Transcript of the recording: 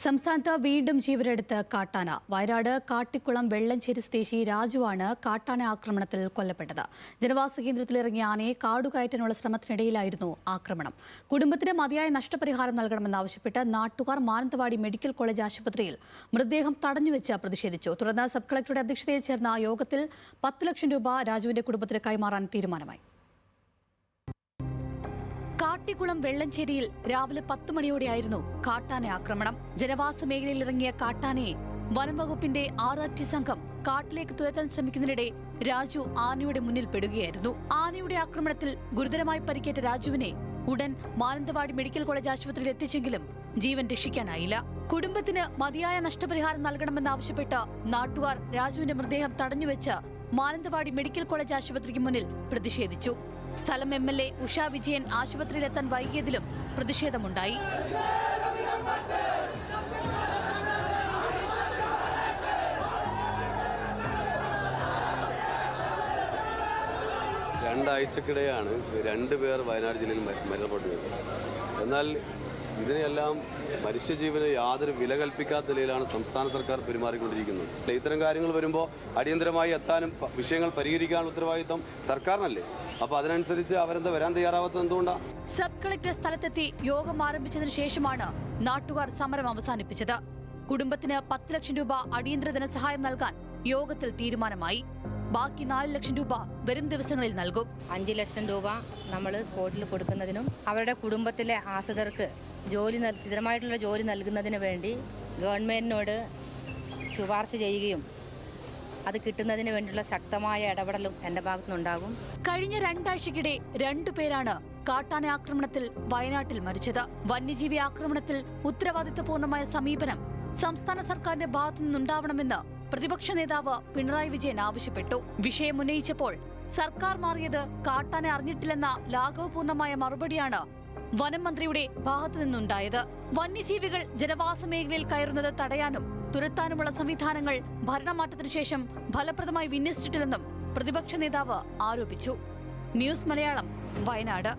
സംസ്ഥാനത്ത് വീണ്ടും ജീവനെടുത്ത് കാട്ടാന. വയനാട് കാട്ടിക്കുളം വെള്ളഞ്ചേരി സ്വദേശി രാജുവാണ് കാട്ടാന ആക്രമണത്തിൽ കൊല്ലപ്പെട്ടത്. ജനവാസ കേന്ദ്രത്തിലിറങ്ങിയ ആനയെ കാടുകയറ്റാനുള്ള ശ്രമത്തിനിടയിലായിരുന്നു ആക്രമണം. കുടുംബത്തിന് മതിയായ നഷ്ടപരിഹാരം നൽകണമെന്നാവശ്യപ്പെട്ട് നാട്ടുകാർ മാനന്തവാടി മെഡിക്കൽ കോളേജ് ആശുപത്രിയിൽ മൃതദേഹം തടഞ്ഞുവെച്ച് പ്രതിഷേധിച്ചു. തുടർന്ന് സബ് കളക്ടറുടെ അധ്യക്ഷതയിൽ ചേർന്ന യോഗത്തിൽ 10 ലക്ഷം രൂപ രാജുവിന്റെ കുടുംബത്തിന് കൈമാറാൻ തീരുമാനമായി. കാട്ടിക്കുളം വെള്ളഞ്ചേരിയിൽ രാവിലെ 10 മണിയോടെയായിരുന്നു കാട്ടാന ആക്രമണം. ജനവാസ മേഖലയിൽ ഇറങ്ങിയ കാട്ടാനയെ വനംവകുപ്പിന്റെ RRT സംഘം കാട്ടിലേക്ക് തുരത്താൻ ശ്രമിക്കുന്നതിനിടെ രാജു ആനയുടെ മുന്നിൽ പെടുകയായിരുന്നു. ആനയുടെ ആക്രമണത്തിൽ ഗുരുതരമായി പരിക്കേറ്റ രാജുവിനെ ഉടൻ മാനന്തവാടി മെഡിക്കൽ കോളേജ് ആശുപത്രിയിൽ എത്തിച്ചെങ്കിലും ജീവൻ രക്ഷിക്കാനായില്ല. കുടുംബത്തിന് മതിയായ നഷ്ടപരിഹാരം നൽകണമെന്നാവശ്യപ്പെട്ട് നാട്ടുകാർ രാജുവിന്റെ മൃതദേഹം തടഞ്ഞുവെച്ച് മാനന്തവാടി മെഡിക്കൽ കോളേജ് ആശുപത്രിക്ക് മുന്നിൽ പ്രതിഷേധിച്ചു. സ്ഥലം MLA ഉഷ വിജയൻ ആശുപത്രിയിലെത്താൻ വൈകിയതിലും പ്രതിഷേധമുണ്ടായി. രണ്ടാഴ്ചക്കിടെയാണ് 2 പേർ വയനാട് ജില്ലയിൽ മരണപ്പെട്ടത്. എന്നാൽ ഇതിനെല്ലാം മനുഷ്യജീവന് യാതൊരു വില കൽപ്പിക്കാത്ത നിലയിലാണ് സംസ്ഥാന സർക്കാർ പെരുമാറിക്കൊണ്ടിരിക്കുന്നത്. ഇത്തരം കാര്യങ്ങൾ വരുമ്പോൾ അടിയന്തരമായി എത്താനും വിഷയങ്ങൾ പരിഹരിക്കാനുള്ള ഉത്തരവാദിത്വം സർക്കാരിനല്ലേ? അപ്പോൾ അതിനനുസരിച്ച് അവരെന്താ വരാൻ തയ്യാറാവാത്തത് എന്തുകൊണ്ടാണ്? സബ് കളക്ടർ സ്ഥലത്തെത്തി യോഗം ആരംഭിച്ചതിനു ശേഷമാണ് നാട്ടുകാർ സമരം അവസാനിപ്പിച്ചത്. കുടുംബത്തിന് 10 ലക്ഷം രൂപ അടിയന്തര ധനസഹായം നൽകാൻ യോഗത്തിൽ തീരുമാനമായി. ബാക്കി 4 ലക്ഷം രൂപ വരും ദിവസങ്ങളിൽ നൽകും. 5 ലക്ഷം രൂപ നമ്മൾ സ്പോട്ടിൽ കൊടുക്കുന്നതിനും അവരുടെ കുടുംബത്തിലെ ആശ്രിതർക്ക് സ്ഥിരമായിട്ടുള്ള ജോലി നൽകുന്നതിന് വേണ്ടി ഗവൺമെന്റിനോട് ശുപാർശ ചെയ്യുകയും അത് കിട്ടുന്നതിന് വേണ്ടിയുള്ള ശക്തമായ ഇടപെടലും എന്റെ ഭാഗത്തുനിന്നുണ്ടാകും. കഴിഞ്ഞ 2 ആഴ്ചക്കിടെ 2 പേരാണ് കാട്ടാന ആക്രമണത്തിൽ വയനാട്ടിൽ മരിച്ചത്. വന്യജീവി ആക്രമണത്തിൽ ഉത്തരവാദിത്തപൂർണമായ സമീപനം സംസ്ഥാന സർക്കാരിന്റെ ഭാഗത്തു നിന്നുണ്ടാവണമെന്ന് പ്രതിപക്ഷ നേതാവ് പിണറായി വിജയൻ ആവശ്യപ്പെട്ടു. വിഷയം ഉന്നയിച്ചപ്പോൾ സർക്കാർ മാറിയത് കാട്ടാനെ അറിഞ്ഞിട്ടില്ലെന്ന ലാഘവപൂർണമായ മറുപടിയാണ് വനം മന്ത്രിയുടെ ഭാഗത്തു നിന്നുണ്ടായത്. വന്യജീവികൾ ജനവാസ മേഖലയിൽ കയറുന്നത് തടയാനും തുരത്താനുമുള്ള സംവിധാനങ്ങൾ ഭരണമാറ്റത്തിനു ശേഷം ഫലപ്രദമായി വിന്യസിച്ചിട്ടില്ലെന്നും പ്രതിപക്ഷ നേതാവ് ആരോപിച്ചു. ന്യൂസ് മലയാളം, വയനാട്.